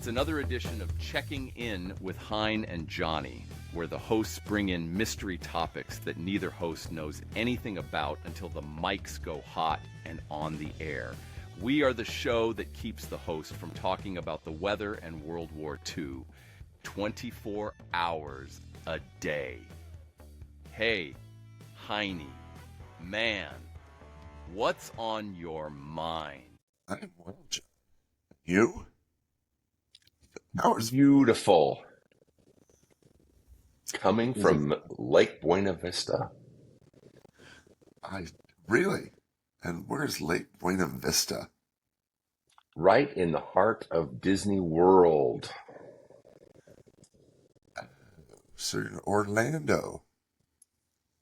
another edition of Checking In with Hein and Johnny, where the hosts bring in mystery topics that neither host knows anything about until the mics go hot and on the air. We are the show that keeps the host from talking about the weather and World War II 24 hours a day. Hey, Heine, man, what's on your mind? I'm well, John. You? How is Beautiful. Coming from Lake Buena Vista. really? And where's Lake Buena Vista? Right in the heart of Disney World. So you're in Orlando.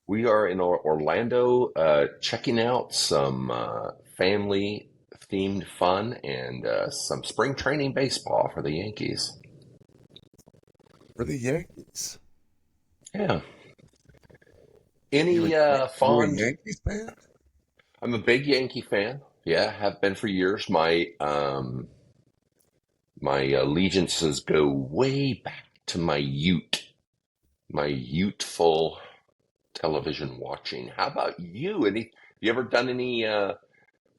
We are in Orlando checking out some family-themed fun and some spring training baseball for the Yankees. For the Yankees. Yeah. Any You a fond... Yankees fan? I'm a big Yankee fan. Yeah, have been for years. My allegiances go way back to my youthful television watching. How about you? You ever done any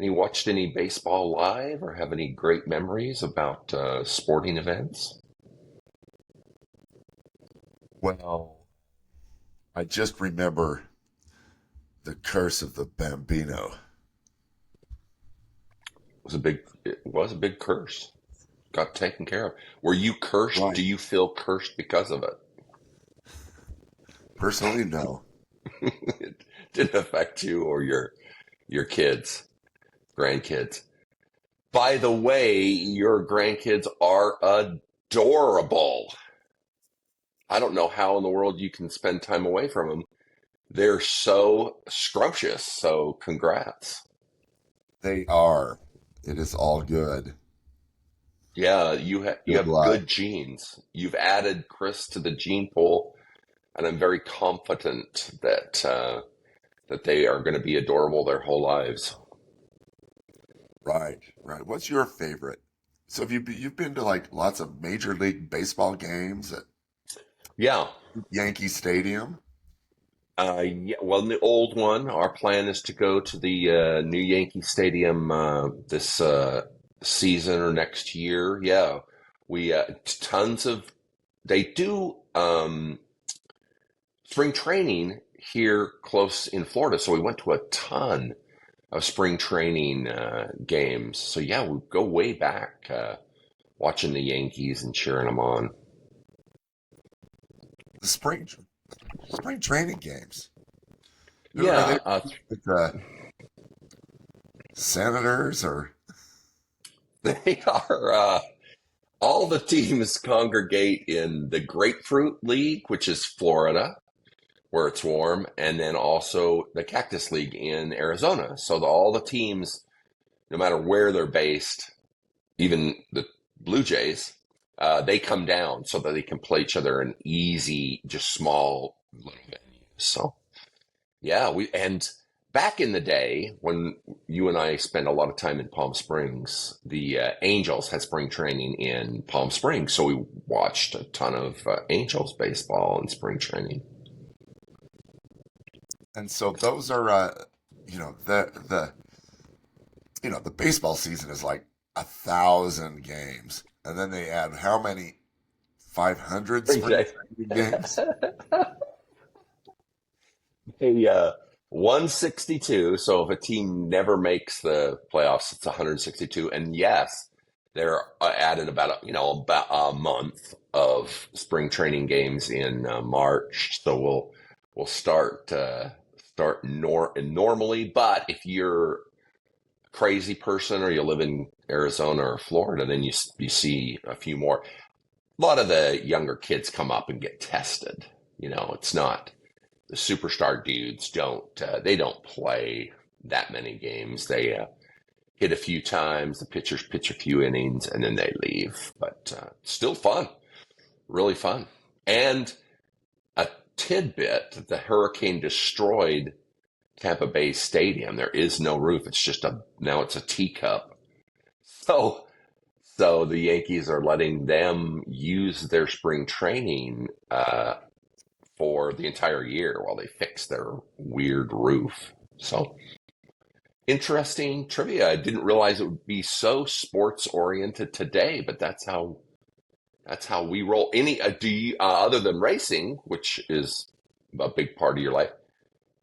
watched any baseball live or have any great memories about sporting events? Well, I just remember the curse of the Bambino. It was a big curse. Got taken care of. Were you cursed? Right. Do you feel cursed because of it? Personally, no. It didn't affect you or your kids, grandkids. By the way, your grandkids are adorable. I don't know how in the world you can spend time away from them. They're so scrumptious. So congrats. They are. It is all good. Yeah, you have Good luck. good genes. You've added Chris to the gene pool, and I'm very confident that they are going to be adorable their whole lives. Right. What's your favorite? So have you've been to like lots of Major League Baseball games at Yeah. Yankee Stadium? Yeah, well, the old one, our plan is to go to the new Yankee Stadium this season or next year. Yeah, we they do spring training here close in Florida, so we went to a ton of spring training games. So yeah, we go way back watching the Yankees and cheering them on. The spring training games. Yeah, Are they the Senators or? they are. All the teams congregate in the Grapefruit League, which is Florida, where it's warm, and then also the Cactus League in Arizona. So all the teams, no matter where they're based, even the Blue Jays, they come down so that they can play each other in easy, just small little venues. So yeah, and back in the day when you and I spent a lot of time in Palm Springs, the Angels had spring training in Palm Springs, so we watched a ton of Angels baseball and spring training. And so those are the baseball season is like 1,000 games, and then they add how many? 500 spring training games. Hey, 162. So if a team never makes the playoffs, it's 162. And yes, they're added about a month of spring training games in March. So we'll start normally. But if you're a crazy person or you live in Arizona or Florida, then you see a few more. A lot of the younger kids come up and get tested. It's not. The superstar dudes don't play that many games. They hit a few times, the pitchers pitch a few innings, and then they leave. But still fun, really fun. And a tidbit, the hurricane destroyed Tampa Bay Stadium. There is no roof. It's just now it's a teacup. So So the Yankees are letting them use their spring training for the entire year while they fix their weird roof. So interesting trivia. I didn't realize it would be so sports oriented today, but that's how we roll. Any do you other than racing, which is a big part of your life?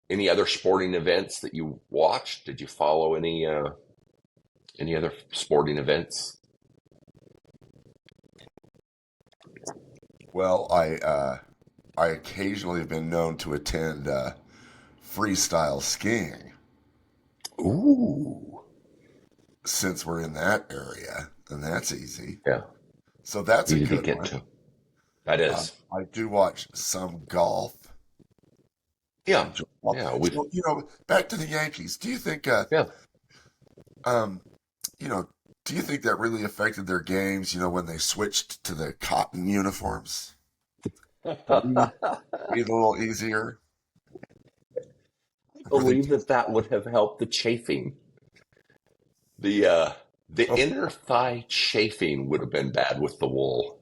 Any other sporting events that you watched? Did you follow any other sporting events? Well, I occasionally have been known to attend freestyle skiing Ooh, since we're in that area, and that's easy. yeah, So that's a easy to good get one. to. That is, I do watch some golf. yeah, Enjoy golf. yeah. We, So, back to the Yankees. Do you think, yeah. um, you know, do you think that really affected their games? When they switched to the cotton uniforms, breathe, breathe a little easier. Believe that would have helped the chafing. The Oh, inner thigh chafing would have been bad with the wool.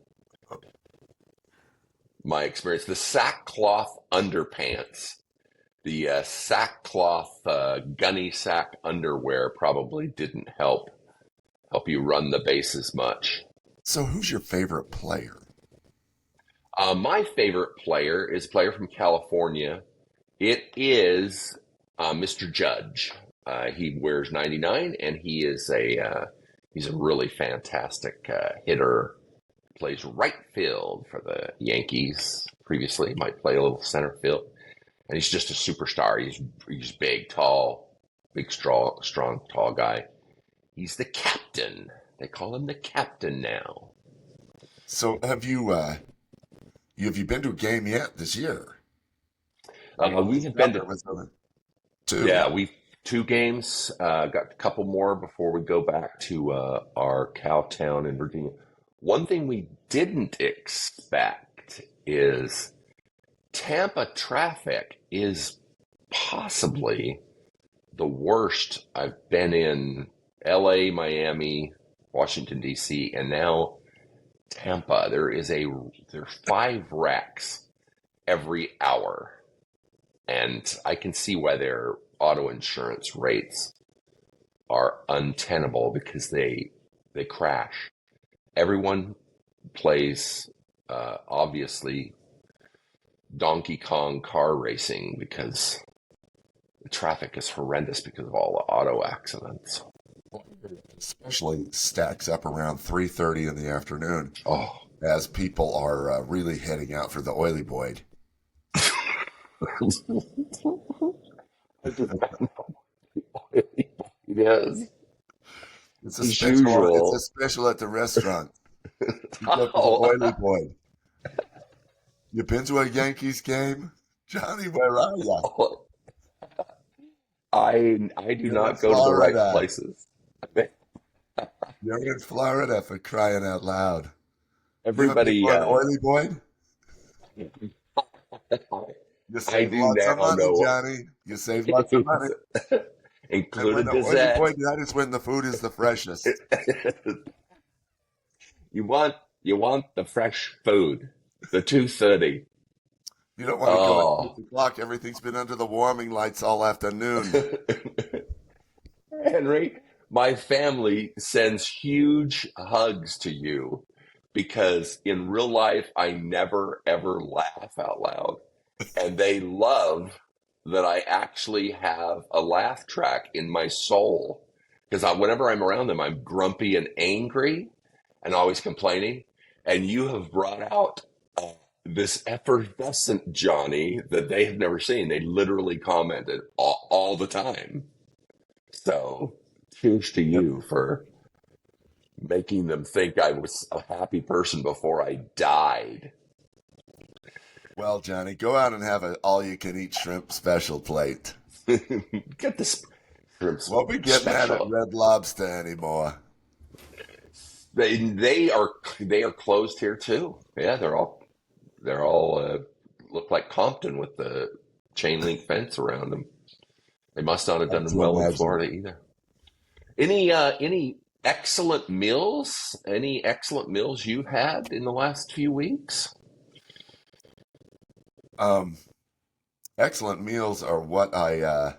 My experience, the sackcloth underpants, the sackcloth gunny sack underwear probably didn't help you run the bases much. so who's your favorite player? My favorite player is a player from California. It is Mr. Judge. He wears 99, and he's a really fantastic hitter. Plays right field for the Yankees. Previously, he might play a little center field, and he's just a superstar. He's big, tall, big, strong, tall guy. He's the captain. They call him the captain now. So have you been to a game yet this year? We have been to Was it two? Yeah, we two games. Got a couple more before we go back to our cow town in Virginia. One thing we didn't expect is Tampa traffic is possibly the worst I've been in. LA, Miami, Washington D.C., and now Tampa. There's 5 wrecks every hour, and I can see why their auto insurance rates are untenable because they crash. Everyone plays obviously Donkey Kong car racing because the traffic is horrendous because of all the auto accidents. Especially stacks up around 3:30 in the afternoon Oh, as people are really heading out for the oily boyd. yes, It's a as special. It's a usual. special at the restaurant. You go for the Oh, oily boyd. You been to a Yankees game, Johnny? Where are you? I do You're in not go to the right Florida. places. You're in Florida for crying out loud. You haven't been Everybody, to an oily boyd? You I saved do lots of now money, know, Johnny. You saved lots of money. And when included the oily boyd, Gazette. that is when the food is the freshest. You want the fresh food, the 2:30. You don't want to go at Oh, 6 o'clock. Everything's been under the warming lights all afternoon. Henry, my family sends huge hugs to you because in real life I never ever laugh out loud, and they love that I actually have a laugh track in my soul because whenever I'm around them, I'm grumpy and angry and always complaining. And you have brought out this effervescent Johnny that they have never seen. They literally commented all the time. So, cheers to Yep. you for making them think I was a happy person before I died. Well, Johnny, go out and have an all-you-can-eat shrimp special plate. Get the shrimp Won't be getting that at special. Red Lobster anymore. They are closed here too. Yeah, they're all look like Compton with the chain link fence around them. They must not have Hard done to well in imagine. Florida either. Any excellent meals? Any excellent meals you've had in the last few weeks? Um, excellent meals are what I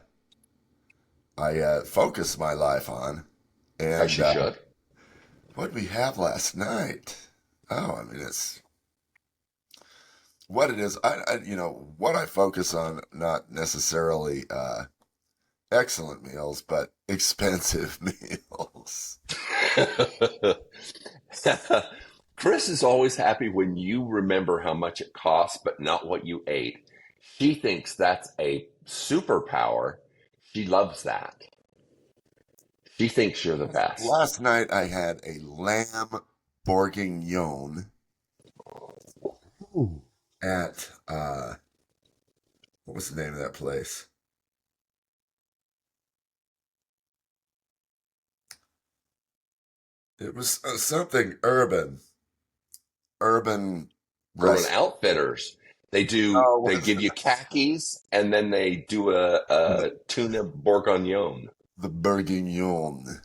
focus my life on. As And you should. what did we have last night? Oh, I mean, it's what it is. What I focus on, not necessarily excellent meals, but expensive meals. Chris is always happy when you remember how much it costs, but not what you ate. She thinks that's a superpower. She loves that. She thinks you're the best. Last night I had a lamb bourguignon Ooh. at what was the name of that place? It was something urban Urban rest. Outfitters. Oh, They what is give you it? khakis and then they do a tuna bourguignon. The bourguignon,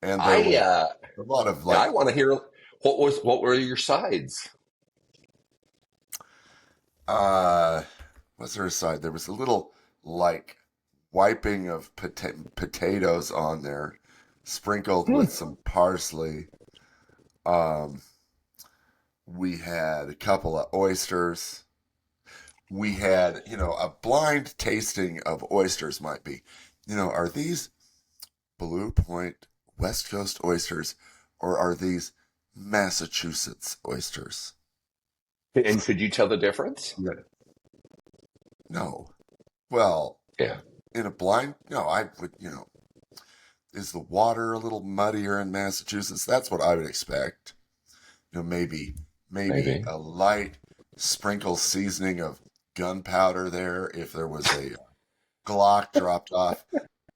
and there I was a lot of I like want to hear what were your sides? uh, what's there aside? There was a little like wiping of potatoes on there, sprinkled Hmm. with some parsley. Um, we had a couple of oysters. We had, a blind tasting of oysters might be, are these Blue Point West Coast oysters or are these Massachusetts oysters? And could you tell the difference? Yeah. No. Well, Yeah, in a blind, no, I would, is the water a little muddier in Massachusetts? That's what I would expect. Maybe maybe. a light sprinkle seasoning of gunpowder there if there was a Glock dropped off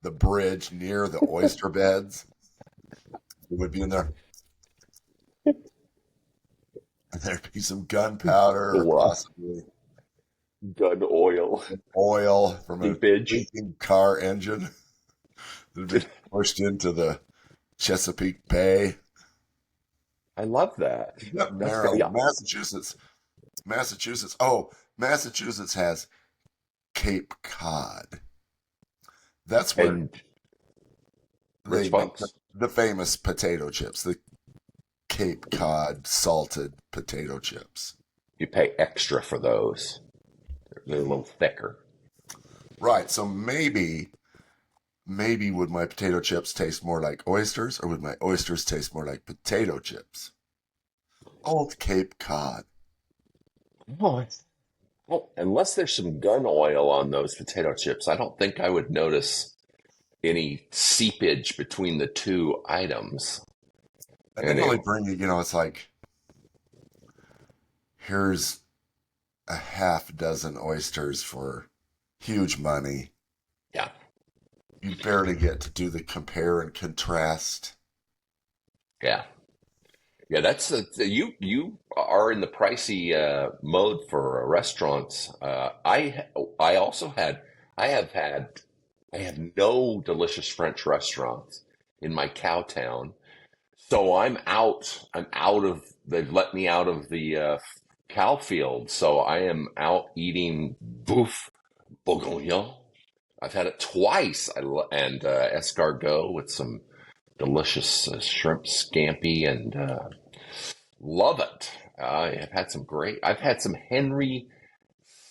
the bridge near the oyster beds. It would be in there. And there'd be some gunpowder or Or possibly gun oil oil from a seepage. leaking car engine that had been pushed into the Chesapeake Bay. I love that. Yep, That's good. narrow. Yeah. Massachusetts. Oh, Massachusetts has Cape Cod. That's where And they Rich make Bucks, the famous potato chips, the Cape Cod salted potato chips. you pay extra for those. They're a little thicker. Right. So maybe would my potato chips taste more like oysters or would my oysters taste more like potato chips? Old Cape Cod. Oh, well, unless there's some gun oil on those potato chips, I don't think I would notice any seepage between the two items. And then And when they it, bring you, it's like, here's a half dozen oysters for huge money. yeah, You barely get to do the compare and contrast. yeah, yeah. You are in the pricey mode for restaurants. I also had I have no delicious French restaurants in my cow town. So I'm out. I'm out of. They've let me out of the cow field. So I am out eating bouffe bourguignon. I've had it twice. And escargot with some delicious shrimp scampi and love it. I have had some great. I've had some Henry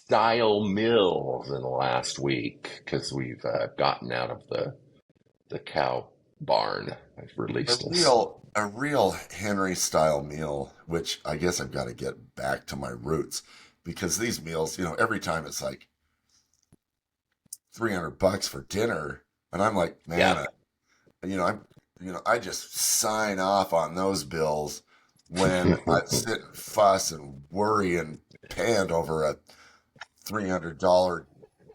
style meals in the last week because we've gotten out of the cow barn. I've A released us. real Henry style meal, which I guess I've got to get back to my roots because these meals, every time it's like $300 for dinner, and I'm like, man, Yeah. I just sign off on those bills when I sit and fuss and worry and pant over a $300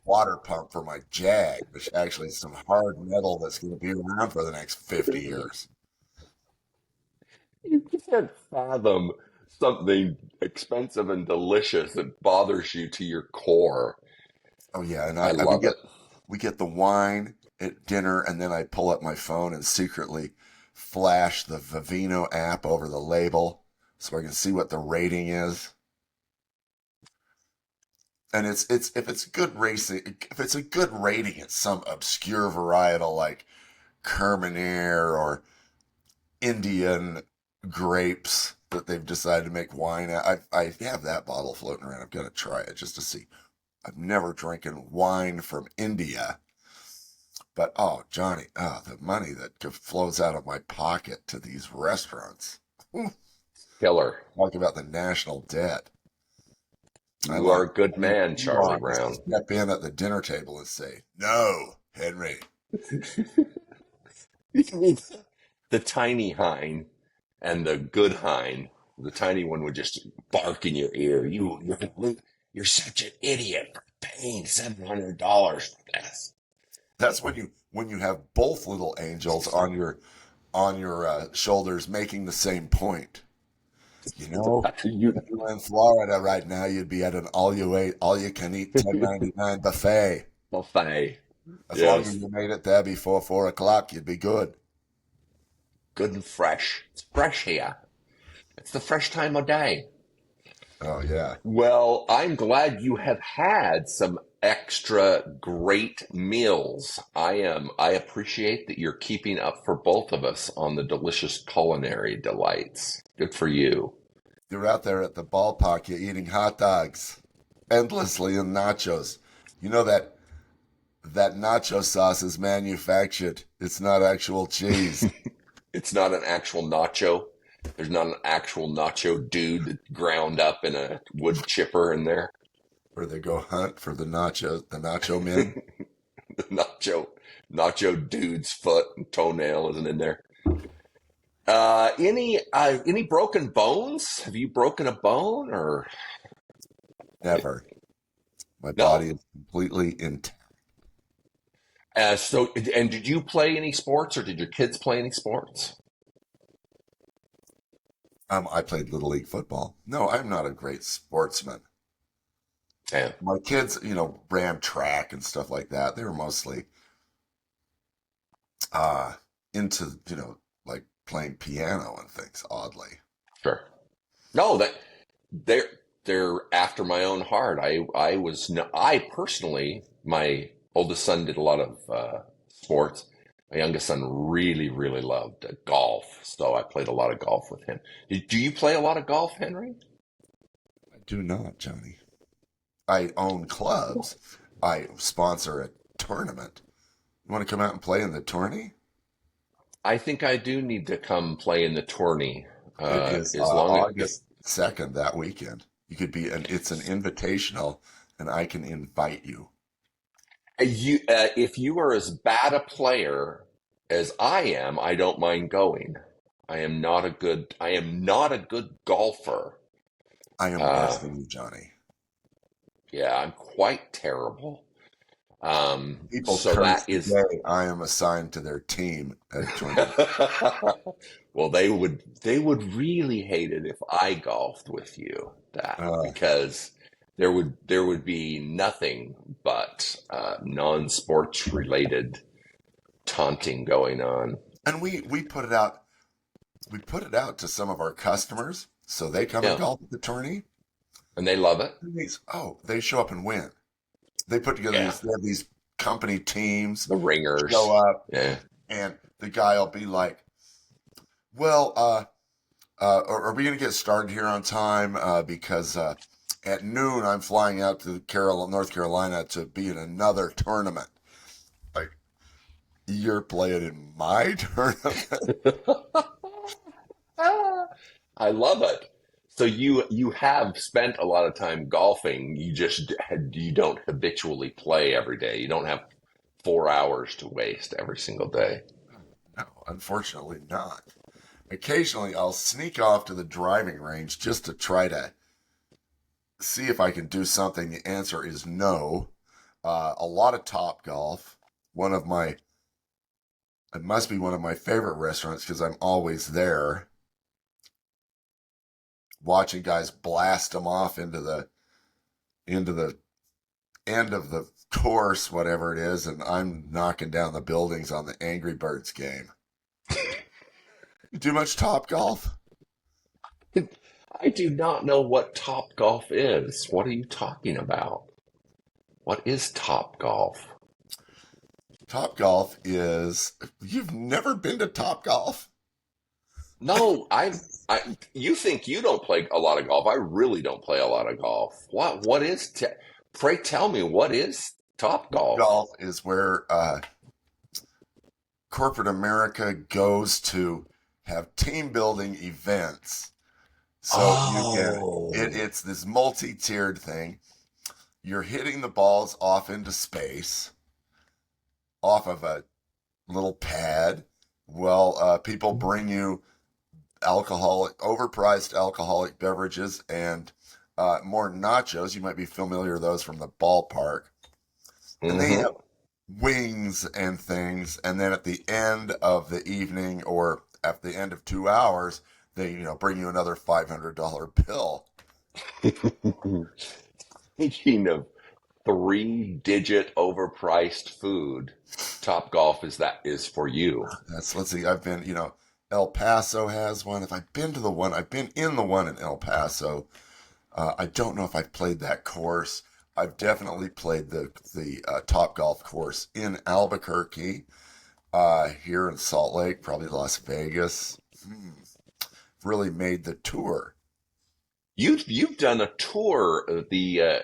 water pump for my Jag, which actually is some hard metal that's going to be around for the next 50 years. You can't fathom something expensive and delicious that bothers you to your core. Oh yeah, and I I we love get it. we get the wine at dinner, and then I pull up my phone and secretly flash the Vivino app over the label so I can see what the rating is. And it's if it's good racing, if it's a good rating, it's some obscure varietal like Carmenere or Indian grapes that they've decided to make wine out. I have that bottle floating around. I've got to try it just to see. I've never drinking wine from India. But, oh, Johnny, the money that flows out of my pocket to these restaurants. Killer. Talk about the national debt. You are a good man, Charlie Brown. Step in at the dinner table and say, "No, Henry." The tiny Hein and the good Hein. The tiny one would just bark in your ear. You're such an idiot for paying $700 for this. That's when you have both little angels on your shoulders making the same point. You know, if you were in Florida right now, you'd be at an all you can eat $10.99 buffet. Buffet. As long as you made it there before 4 o'clock, you'd be good. Good and fresh. It's fresh here. It's the fresh time of day. Oh yeah. Well, I'm glad you have had some extra great meals. I appreciate that you're keeping up for both of us on the delicious culinary delights. Good for you. You're out there at the ballpark, you're eating hot dogs endlessly and nachos. You know that nacho sauce is manufactured. It's not actual cheese. It's not an actual nacho. There's not an actual nacho dude that ground up in a wood chipper in there. Or they go hunt for the nacho men. The nacho dude's foot and toenail isn't in there. Any broken bones? Have you broken a bone or? Never. My No. body is completely intact. And did you play any sports or did your kids play any sports? I played Little League football. No, I'm not a great sportsman. Yeah. My kids, ran track and stuff like that. They were mostly into, like playing piano and things, oddly. Sure. No, that they're after my own heart. I personally, my oldest son did a lot of sports. My youngest son really, really loved golf, so I played a lot of golf with him. Do you play a lot of golf, Henry? I do not, Johnny. I own clubs. I sponsor a tournament. You want to come out and play in the tourney? I think I do need to come play in the tourney. It is as long August 2nd that weekend. You could be it's an invitational, and I can invite you. If you are as bad a player as I am, I don't mind going. I am not a good golfer. I am worse than you, Johnny. Yeah, I'm quite terrible. People So curse that is today. I am assigned to their team at tournament. well, they would really hate it if I golfed with you, because there would be nothing but non-sports related taunting going on. And we put it out. We put it out to some of our customers, so they come and golf at the tourney. And they love it. They show up and win. They put together these company teams. The ringers show up, yeah. And the guy will be like, "Well, are we going to get started here on time? Because at noon I'm flying out to North Carolina to be in another tournament." Like, you're playing in my tournament. I love it. So you have spent a lot of time golfing. You don't habitually play every day. You don't have 4 hours to waste every single day. No, unfortunately not. Occasionally I'll sneak off to the driving range just to try to see if I can do something. The answer is no. A lot of Top Golf. It must be one of my favorite restaurants because I'm always there. Watching guys blast them off into the end of the course, whatever it is, and I'm knocking down the buildings on the Angry Birds game. You do much Top Golf? I do not know what Top Golf is. What are you talking about? What is Top Golf? Top Golf is. You've never been to Top Golf? No, you think you don't play a lot of golf. I really don't play a lot of golf. Pray tell me, what is Top Top Golf? Golf is where corporate America goes to have team building events. So you get Oh, it's this multi-tiered thing. You're hitting the balls off into space, off of a little pad. Well, people bring you overpriced alcoholic beverages and more nachos. You might be familiar with those from the ballpark. And they mm-hmm. have wings and things. And then at the end of the evening or at the end of 2 hours, they bring you another $500 bill. Speaking of three-digit overpriced food, Top Golf is for you. Let's see. I've been, El Paso has one. If I've been to the one, I've been in the one in El Paso. I don't know if I've played that course. I've definitely played the Top Golf course in Albuquerque, here in Salt Lake, probably Las Vegas. Really made the tour. You've done a tour, a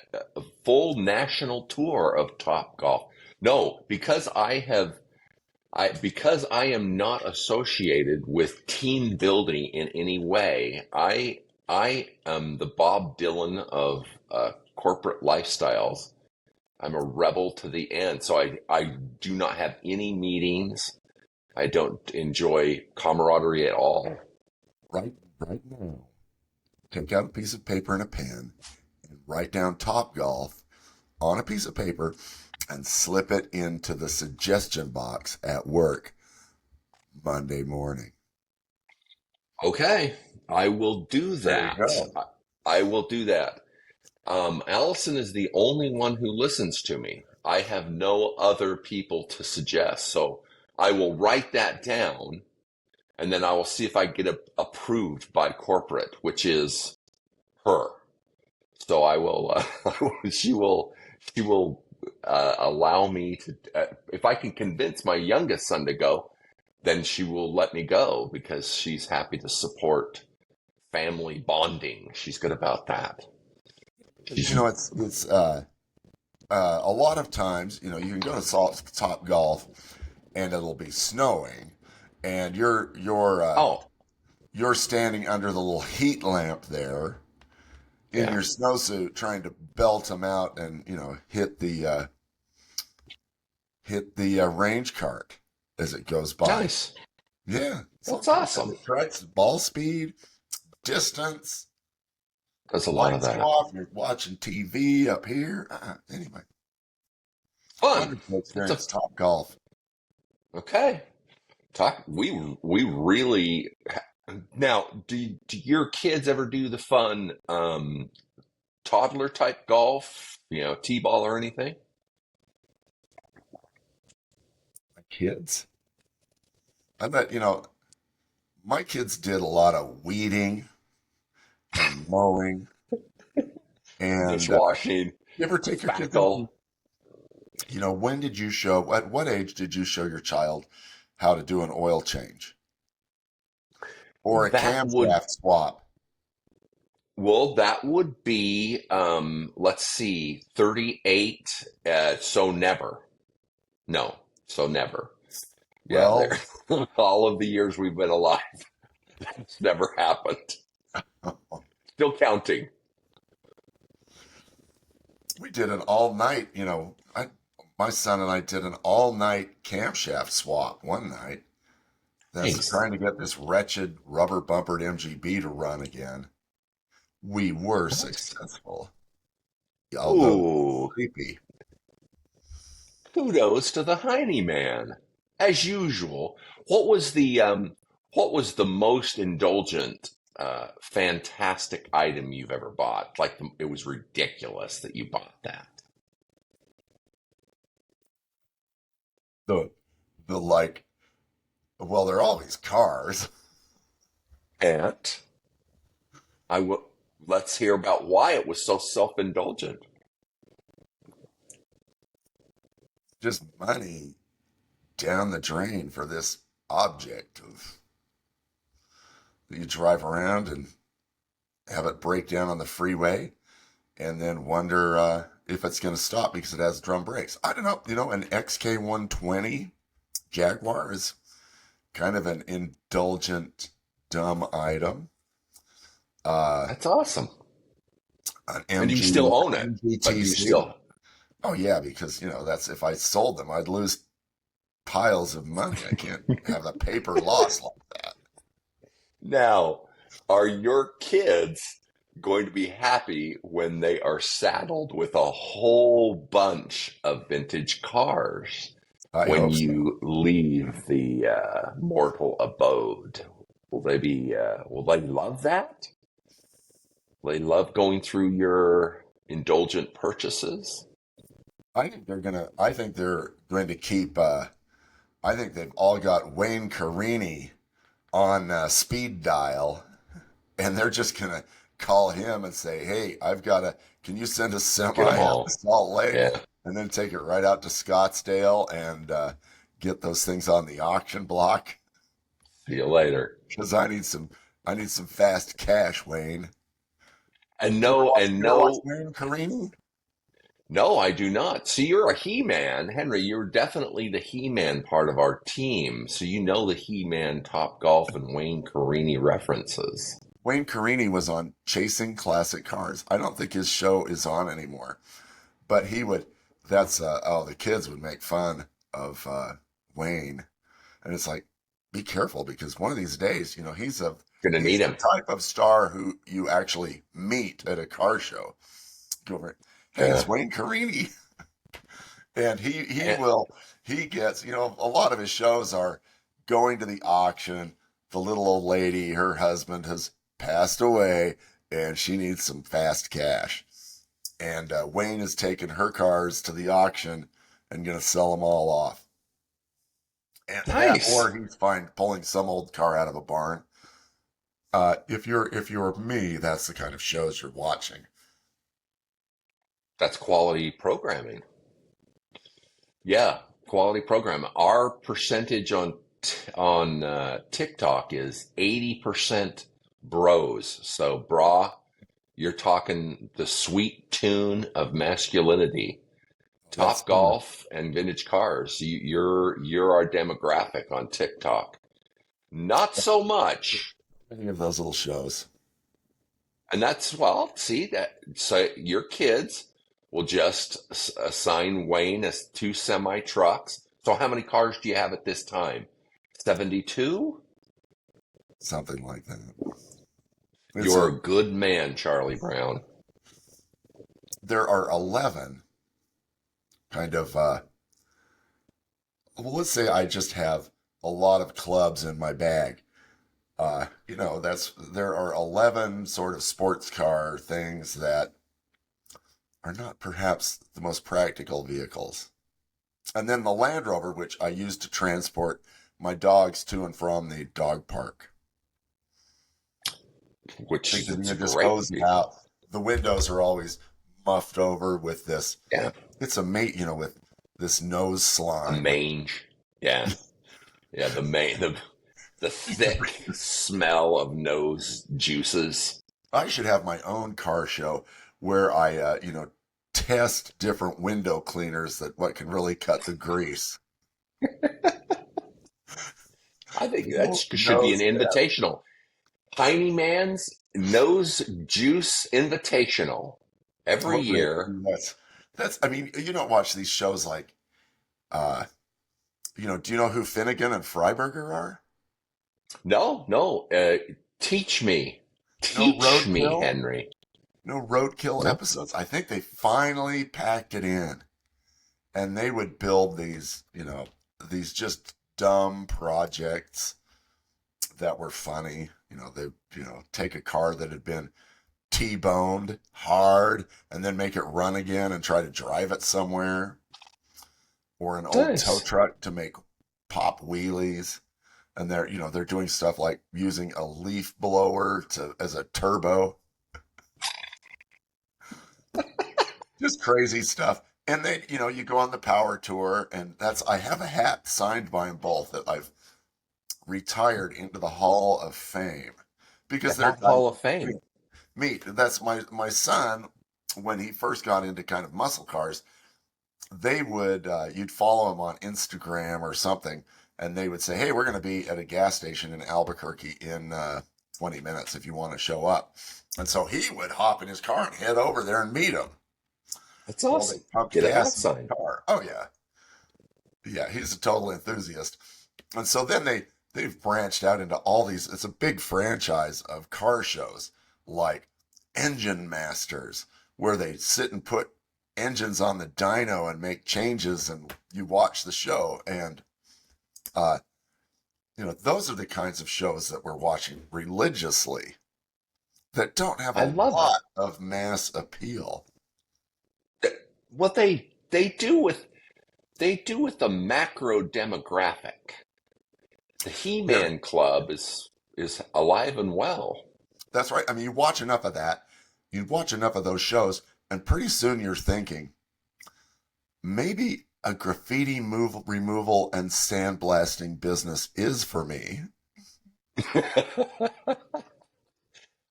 full national tour of Top Golf. No, because I am not associated with team building in any way. I am the Bob Dylan of corporate lifestyles. I'm a rebel to the end, so I do not have any meetings. I don't enjoy camaraderie at all. Right now, take out a piece of paper and a pen and write down Top Golf on a piece of paper and slip it into the suggestion box at work Monday morning. Okay, I will do There you that. go. I will do that. Allison is the only one who listens to me. I have no other people to suggest. So I will write that down and then I will see if I get approved by corporate, which is her. So I will, she will allow me to, if I can convince my youngest son to go, then she will let me go because she's happy to support family bonding. She's good about that. It's a lot of times, you can go to Top Golf and it'll be snowing, and Oh, you're standing under the little heat lamp there in yeah. your snowsuit, trying to belt them out and hit the range cart as it goes by. Nice. Yeah, That's sometimes awesome. it corrects ball speed, distance, Does a lot of lights go that. off. You're watching TV up here. Anyway, Fun. wonderful It's a experience. Top Golf. okay. Talk. We really now. Do your kids ever do the fun toddler type golf? T-ball or anything? My kids. I bet my kids did a lot of weeding and mowing. And Dishwashing, you ever take your kids out? spackle. When did you show? At what age did you show your child how to do an oil change or a That would camshaft swap? that would be let's see, 38. So never. No. So never. Yeah, Well, there. All of the years we've been alive, it's never happened. Still counting. we did an all night. My son and I did an all night camshaft swap one night. That's Nice. trying to get this wretched rubber bumpered MGB to run again. We were Nice. successful, although Ooh, creepy. kudos to the Heine man. As usual, what was the most indulgent, fantastic item you've ever bought? Like it was ridiculous that you bought that. The like, well, they're always cars. And I will. Let's hear about why it was so self-indulgent. Just money down the drain for this object of you drive around and have it break down on the freeway and then wonder if it's going to stop because it has drum brakes. I don't know. An XK120 Jaguar is kind of an indulgent, dumb item. That's awesome. An And you MG, still own it, but you MGTC. still. Oh yeah, because that's if I sold them, I'd lose piles of money. I can't have the paper loss like that. Now, are your kids going to be happy when they are saddled with a whole bunch of vintage cars I when hope so. you leave the mortal abode? Will they be? Will they love that? Will they love going through your indulgent purchases? I think they're going to keep. I think they've all got Wayne Carini on speed dial, and they're just gonna call him and say, "Hey, Can you send a semi Get them out to all. Salt Lake, Yeah. and then take it right out to Scottsdale and get those things on the auction block? See you later. Because I need some fast cash, Wayne." And You no, and ever watch no, Wayne Carini? no, I do not. See, you're a He-Man, Henry. You're definitely the He-Man part of our team. So you know the He-Man, Top Golf, and Wayne Carini references. Wayne Carini was on Chasing Classic Cars. I don't think his show is on anymore, but he would. The kids would make fun of Wayne, and it's like, be careful because one of these days, Gonna he's need the him. type of star who you actually meet at a car show. Go over, hey, Yeah. it's Wayne Carini, and And, he gets a lot of his shows are going to the auction. The little old lady, her husband has passed away, and she needs some fast cash. And Wayne is taking her cars to the auction and going to sell them all off. And that, nice. or he's fine pulling some old car out of a barn. If you're me, that's the kind of shows you're watching. That's quality programming. Yeah, quality programming. Our percentage on TikTok is 80% bros. So, bra, you're talking the sweet tune of masculinity. That's Top Golf and vintage cars. You're our demographic on TikTok. Not so much. any of those little shows. And that's, well, see that. So your kids will just assign Wayne as 2 semi trucks. So how many cars do you have at this time? 72? Something like that. You're a good man, Charlie Brown. There are 11 kind of, let's say I just have a lot of clubs in my bag. There are 11 sort of sports car things that are not perhaps the most practical vehicles. And then the Land Rover, which I use to transport my dogs to and from the dog park. Which Because is you a just great hose it out. The windows are always muffed over with this. Yeah, It's a mate, with this nose a slime. mange. Yeah, yeah. The thick smell of nose juices. I should have my own car show where I, test different window cleaners what can really cut the grease. I think that No, should be an yeah. invitational. Tiny Man's Nose Juice Invitational every year. That's. I mean, you don't watch these shows like, do you know who Finnegan and Freiberger are? No. Teach me. No Teach me, roadkill. Henry. No roadkill No. episodes. I think they finally packed it in, and they would build these, these just dumb projects that were funny. They, take a car that had been T-boned hard and then make it run again and try to drive it somewhere, or an old Nice. tow truck to make pop wheelies. and they're doing stuff like using a leaf blower as a turbo, just crazy stuff. And they, you go on the power tour, and I have a hat signed by them both that I've retired into the Hall of Fame The because they're Hall of Fame. meat. That's my son. When he first got into kind of muscle cars, they would you'd follow him on Instagram or something, and they would say, "Hey, we're going to be at a gas station in Albuquerque in 20 minutes if you want to show up." And so he would hop in his car and head over there and meet them. That's Well, awesome. they pumped Get a hat gas in the signed. car. Oh yeah, yeah. He's a total enthusiast. And so then they've branched out into all these. It's a big franchise of car shows like Engine Masters, where they sit and put engines on the dyno and make changes, and you watch the show. And uh, those are the kinds of shows that we're watching religiously that don't have I a love lot of mass appeal. it. What they do with the macro demographic. The He-Man Club is alive and well. That's right. I mean, you watch enough of that, you watch enough of those shows, and pretty soon you're thinking, maybe a graffiti removal and sandblasting business is for me.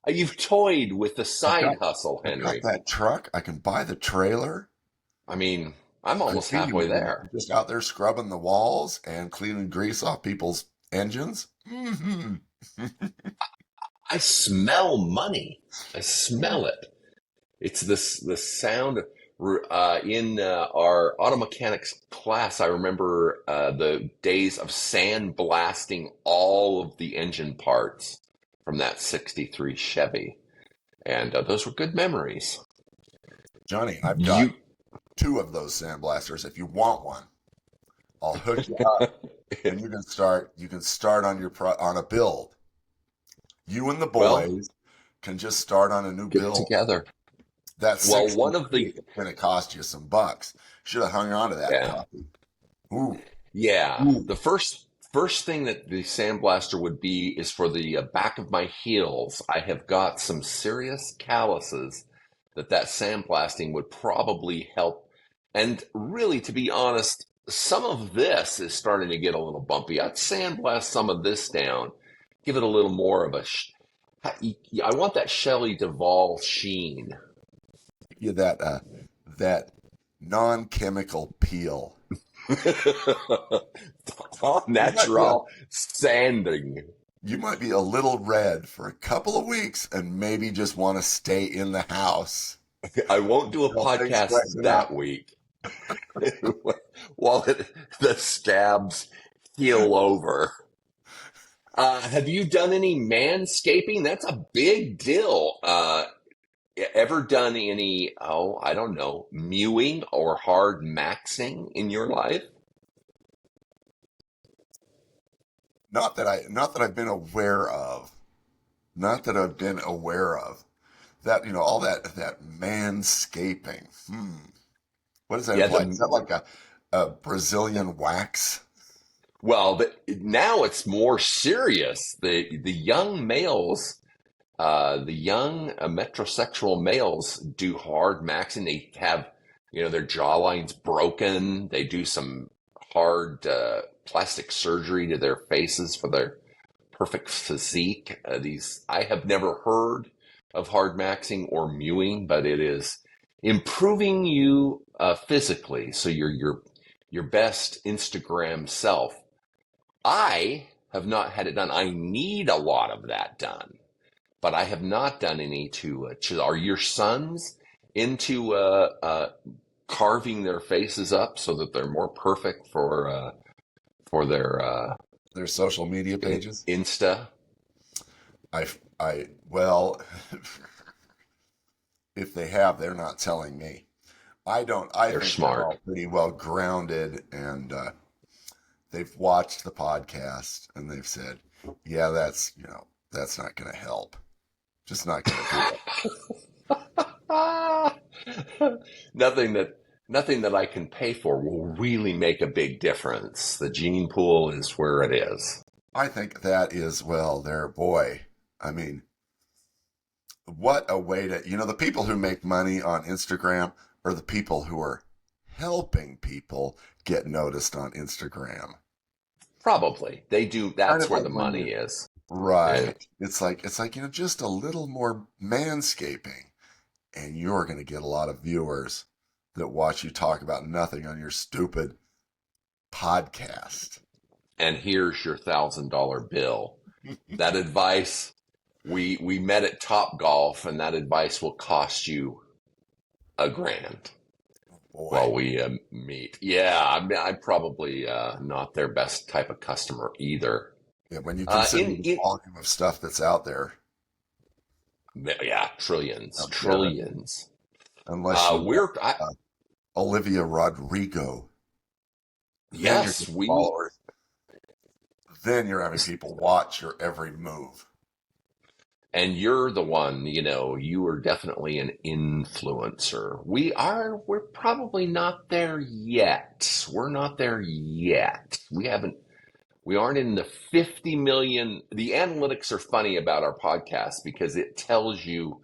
You've toyed with the side hustle, I've got Henry. that truck. I can buy the trailer. I mean, I'm almost Graffiti halfway removal. there. Just out there scrubbing the walls and cleaning grease off people's engines. Mm-hmm. I smell money. I smell it. It's the sound in our auto mechanics class. I remember the days of sandblasting all of the engine parts from that '63 Chevy, and those were good memories. Johnny, I've got You 2 of those sandblasters. If you want one, I'll hook you up, and you can start on on a build. You and the well, boys can just start on a new get build. together. That's Well, one of the going to cost you some bucks. Should have hung on to that yeah. puppy. Ooh, Yeah, ooh. the first thing that the sandblaster would be is for the back of my heels. I have got some serious calluses that sandblasting would probably help. And really, to be honest, some of this is starting to get a little bumpy. I'd sandblast some of this down, give it a little more of a. I want that Shelley Duvall sheen. Yeah, that non-chemical peel. Natural sanding. You might be a little red for a couple of weeks and maybe just want to stay in the house. I won't do a Until things podcast freshen that up. week while the scabs heal over. Have you done any manscaping? That's a big deal. Ever done any, I don't know, mewing or hard maxing in your life? Not that I've been aware of. Not that I've been aware of. That, all that manscaping. What does that Yeah, imply? Is that like a Brazilian wax? well, now it's more serious. The young males, the young metrosexual males do hard maxing. They have, their jawline's broken. They do some hard plastic surgery to their faces for their perfect physique. I have never heard of hard maxing or mewing, but it is improving you physically, so you're your best Instagram self. I have not had it done. I need a lot of that done, but I have not done any are your sons into carving their faces up so that they're more perfect for their social media pages? Insta? Well, if they have, they're not telling me. I don't. I They're think they're all smart. pretty well grounded, and they've watched the podcast and they've said, "Yeah, that's not going to help. Just not going to do it." Nothing that I can pay for will really make a big difference. The gene pool is where it is. I think that is, well, there, boy. I mean, what a way to, the people who make money on Instagram are the people who are helping people get noticed on Instagram. Probably. They do. Kind That's of where like the when money is. Yeah. right. It's like, just a little more manscaping and you're going to get a lot of viewers that watch you talk about nothing on your stupid podcast. And here's your $1,000 bill. That advice, we met at Top Golf, and that advice will cost you $1,000 Boy, while we meet. Yeah, I'm probably not their best type of customer either. yeah, when you consider the In volume of stuff that's out there, yeah, trillions, yeah, trillions. unless you We're Olivia Rodrigo, then you're yes, getting we followers. Then you're having people watch your every move. and you're the one, you are definitely an influencer. We're probably not there yet. We're not there yet. We aren't in the 50 million. The analytics are funny about our podcast because it tells you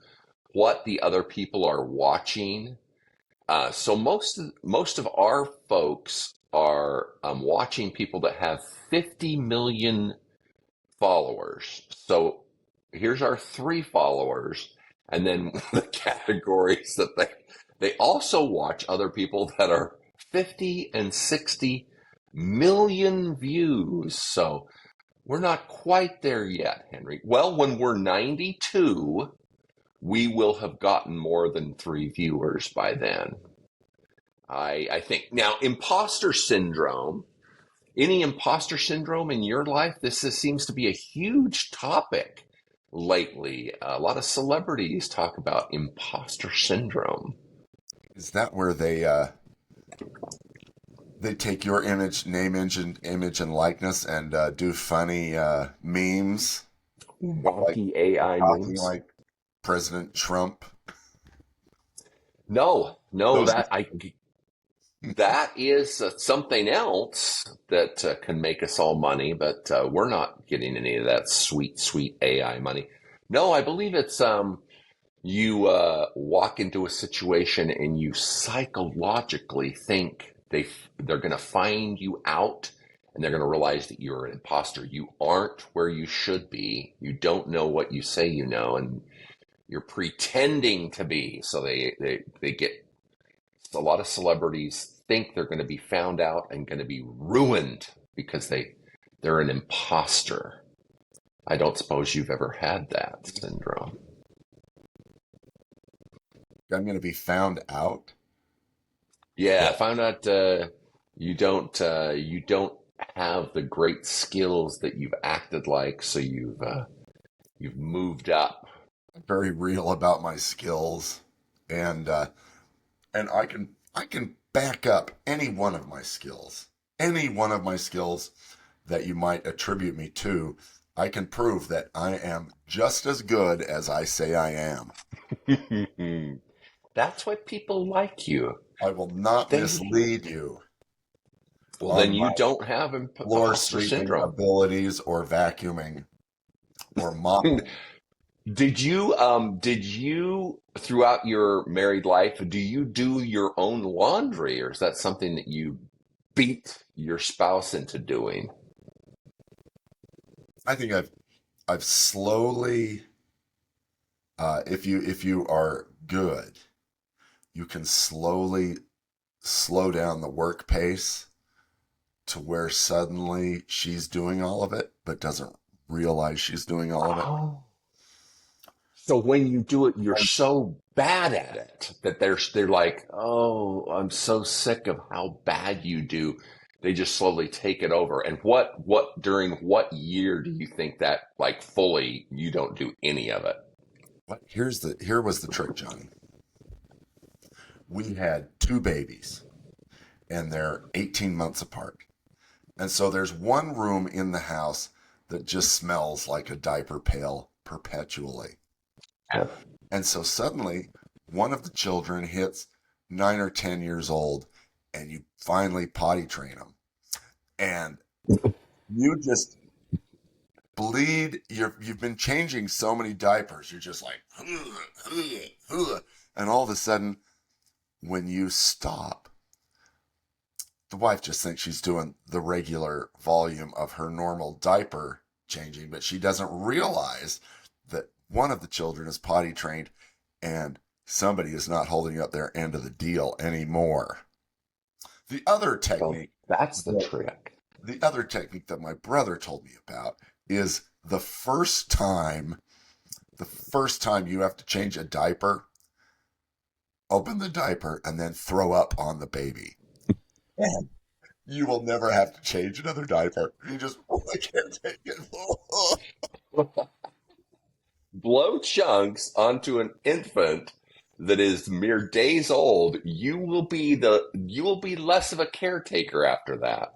what the other people are watching. So most of our folks are watching people that have 50 million followers. So here's our 3 followers, and then the categories that they also watch other people that are 50 and 60 million views. So we're not quite there yet, Henry. Well, when we're 92, we will have gotten more than 3 viewers by then. I think. Now, imposter syndrome. Any imposter syndrome in your life? Seems to be a huge topic lately. A lot of celebrities talk about imposter syndrome. Is that where they take your image, name, image and likeness and do funny memes, like Wonky AI talking memes. like President Trump? No, Those that is something else that can make us all money, but we're not getting any of that sweet, sweet AI money. No, I believe it's you walk into a situation and you psychologically think they're going to find you out, and they're going to realize that you're an imposter. You aren't where you should be. You don't know what you say you know, and you're pretending to be. So they get a lot of celebrities think they're going to be found out and going to be ruined because they're an imposter. I don't suppose you've ever had that syndrome. I'm going to be found out. Yeah, I Well, found out you don't have the great skills that you've acted like, so you've moved up. I'm very real about my skills, and I can back up any one of my skills, that you might attribute me to. I can prove that I am just as good as I say I am. That's why people like you. I will not They mislead you Well, then on you my don't have floor imposter sweeping syndrome. abilities or vacuuming or mopping. Did you throughout your married life, do you do your own laundry, or is that something that you beat your spouse into doing? I think I've slowly, if you are good, you can slowly slow down the work pace to where suddenly she's doing all of it, but doesn't realize she's doing all of it. Oh. So when you do it, you're And so bad at it that they're like, "Oh, I'm so sick of how bad you do." They just slowly take it over. And what during what year do you think that like fully you don't do any of it? here was the trick, Johnny. We had 2 babies, and they're 18 months apart. And so there's one room in the house that just smells like a diaper pail perpetually. Yeah. And so suddenly one of the children hits 9 or 10 years old, and you finally potty train them. And you just you've been changing so many diapers. You're just like, and all of a sudden, when you stop, the wife just thinks she's doing the regular volume of her normal diaper changing, but she doesn't realize that one of the children is potty trained and somebody is not holding up their end of the deal anymore. The other technique, that's the trick. The other technique that my brother told me about is the first time you have to change a diaper, open the diaper and then throw up on the baby. And you will never have to change another diaper. You just, I can't take it. Blow chunks onto an infant that is mere days old. You will be less of a caretaker after that.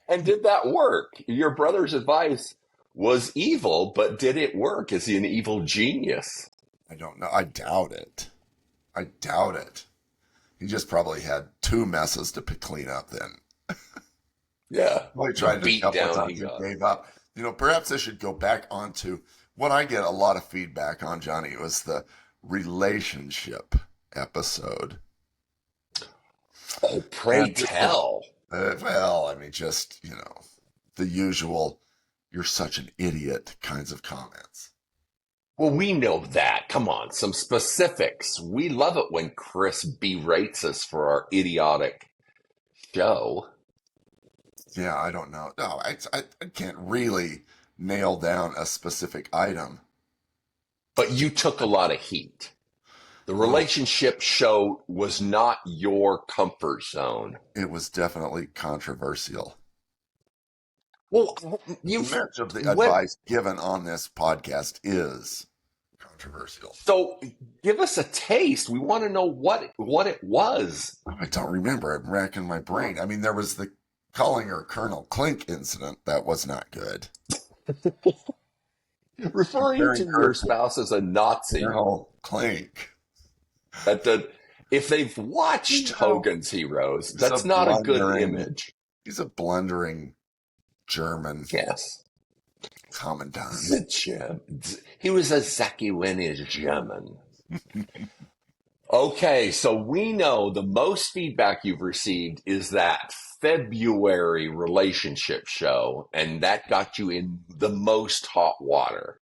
And did that work? Your brother's advice was evil, but did it work? Is he an evil genius? I don't know. I doubt it. He just probably had 2 messes to clean up then. Yeah. He tried it a couple of times and gave up. Perhaps I should go back onto what I get a lot of feedback on, Johnny, was the relationship episode. Oh, pray tell. Well, I mean, just, the usual, you're such an idiot kinds of comments. Well, we know that. Come on, some specifics. We love it when Chris berates us for our idiotic show. Yeah, I don't know. No, I can't really nail down a specific item. But you took a lot of heat. The relationship show was not your comfort zone. It was definitely controversial. Well, much of the advice given on this podcast is controversial. So give us a taste. We want to know what it was. I don't remember. I'm racking my brain. I mean, there was the calling her Colonel Clink incident. That was not good. Referring to your spouse as a Nazi. Colonel Clink. If they've watched Hogan's Heroes, that's not a good image. He's a blundering German. Yes. Commandant. He was a Zachy when he's German. Okay, so we know the most feedback you've received is that February relationship show, and that got you in the most hot water.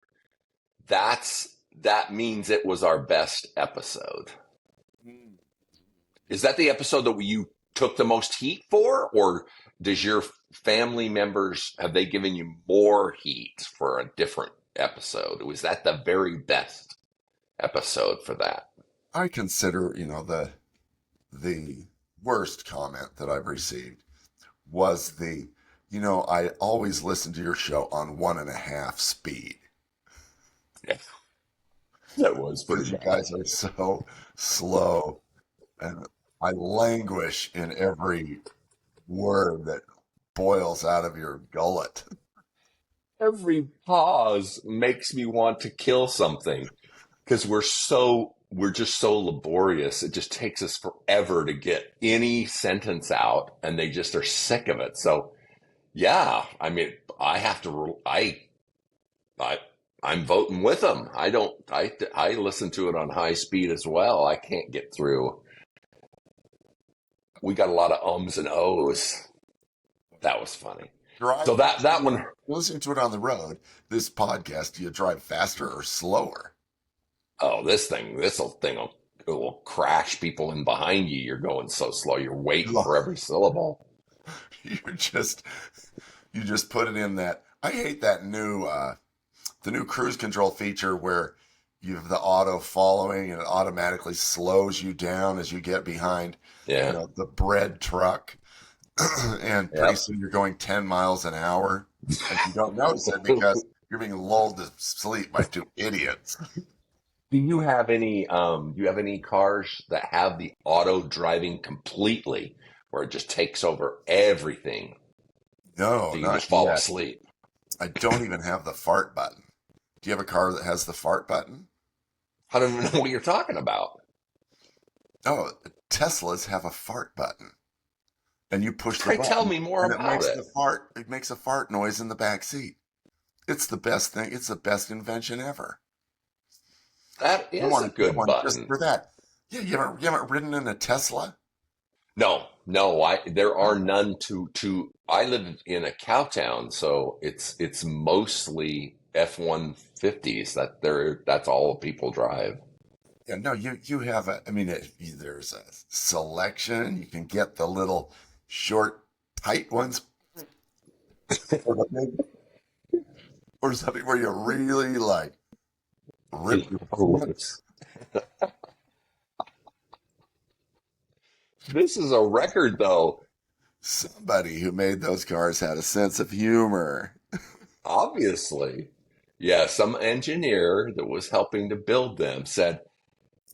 That means it was our best episode. Is that the episode that you took the most heat for, or does your family members, have they given you more heat for a different episode? Was that the very best episode for that? I consider, the worst comment that I've received was I always listen to your show on 1.5 speed. Yeah. That was pretty bad. You guys are so slow, and I languish in every word that boils out of your gullet. Every pause makes me want to kill something because we're just so laborious. It just takes us forever to get any sentence out, and they just are sick of it. So, yeah, I mean, I'm voting with them. I listen to it on high speed as well. I can't get through. We got a lot of ums and ohs. That was funny. So that one. Listening to it on the road, this podcast, do you drive faster or slower? Oh, this thing will crash people in behind you. You're going so slow. You're waiting for every syllable. You just put it in that. I hate that the new cruise control feature where you have the auto following and it automatically slows you down as you get behind the bread truck. And pretty soon you're going 10 miles an hour and you don't notice it because you're being lulled to sleep by 2 idiots. Do you have any cars that have the auto driving completely where it just takes over everything? No, so you not just fall yet. asleep. I don't even have the fart button. Do you have a car that has the fart button? I don't even know what you're talking about. Oh, Teslas have a fart button. and you push the Try tell button, me more and it about makes it. the fart. It makes a fart noise in the back seat. It's the best thing. It's the best invention ever. That I is a want to get good one just button. for that. Yeah, you haven't ridden in a Tesla? No, no, there are none to I live in a cow town, so it's mostly F-150s that's all people drive. Yeah, no, you have a. I mean, there's a selection. You can get the little short, tight ones, or the big, or something where you really like rip your pants. This is a record though. Somebody who made those cars had a sense of humor. Obviously. Yeah, some engineer that was helping to build them said,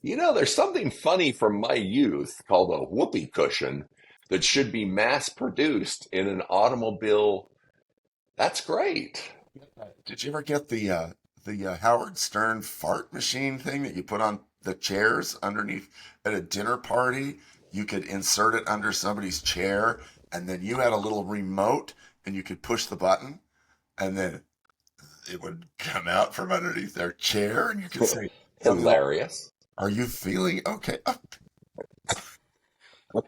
there's something funny from my youth called a whoopee cushion that should be mass produced in an automobile. That's great. Did you ever get the Howard Stern fart machine thing that you put on the chairs underneath at a dinner party? You could insert it under somebody's chair, and then you had a little remote, and you could push the button, and then it would come out from underneath their chair, and you could say something like, Hilarious. "Are you feeling okay?" Oh,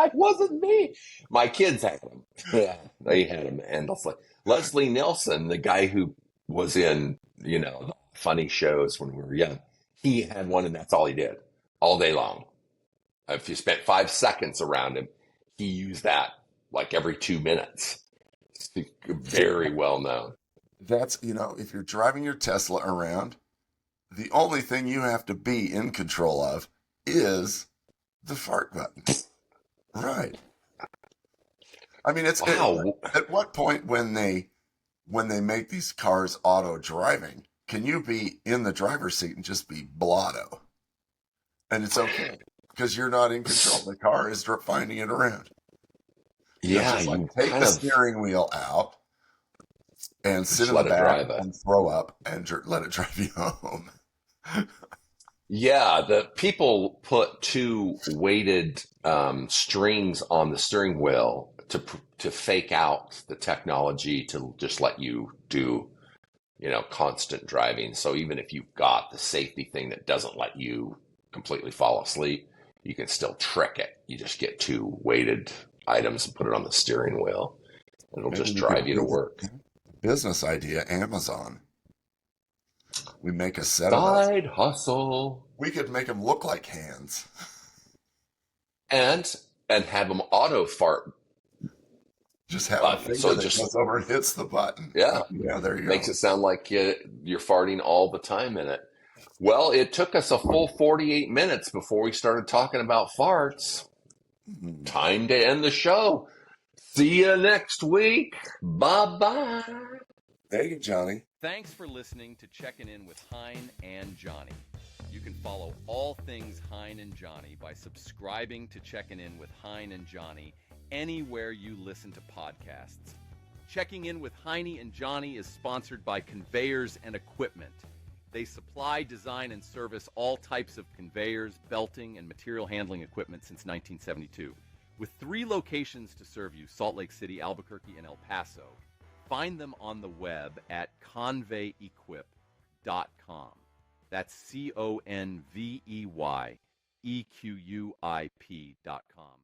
It wasn't me. My kids had them. Yeah, they had them endlessly. Leslie Nielsen, the guy who was in, the funny shows when we were young, he had one and that's all he did all day long. If you spent 5 seconds around him, he used that like every 2 minutes. Very well known. that's, if you're driving your Tesla around, the only thing you have to be in control of is the fart button. Right. I mean, Wow. at what point when they make these cars auto driving, can you be in the driver's seat and just be blotto? And it's okay because you're not in control. The car is finding it around. Yeah, Just like you take kind the of steering wheel out and sit just in the let it back drive it. and throw up and let it drive you home. Yeah, the people put two weighted strings on the steering wheel to fake out the technology to just let you do, constant driving. So even if you've got the safety thing that doesn't let you completely fall asleep, you can still trick it. You just get two weighted items and put it on the steering wheel, and it'll Maybe just we could drive you to do work. the business idea, Amazon. We make a set of those. Side hustle. We could make them look like hands. And have them auto fart Just have a button. finger So that just goes over and hits the button. yeah, Yeah, there you makes go. it sound like you're farting all the time in it. Well, it took us a full 48 minutes before we started talking about farts. Mhm. Time to end the show. See you next week. Bye bye. Thank you, Johnny. Thanks for listening to Checking In with Hein and Johnny. You can follow all things Hein and Johnny by subscribing to Checking In with Hein and Johnny anywhere you listen to podcasts. Checking In with Heine and Johnny is sponsored by Conveyors and Equipment. They supply, design, and service all types of conveyors, belting, and material handling equipment since 1972. With 3 locations to serve you, Salt Lake City, Albuquerque, and El Paso. Find them on the web at conveyequip.com. That's ConveyeEquuip.com.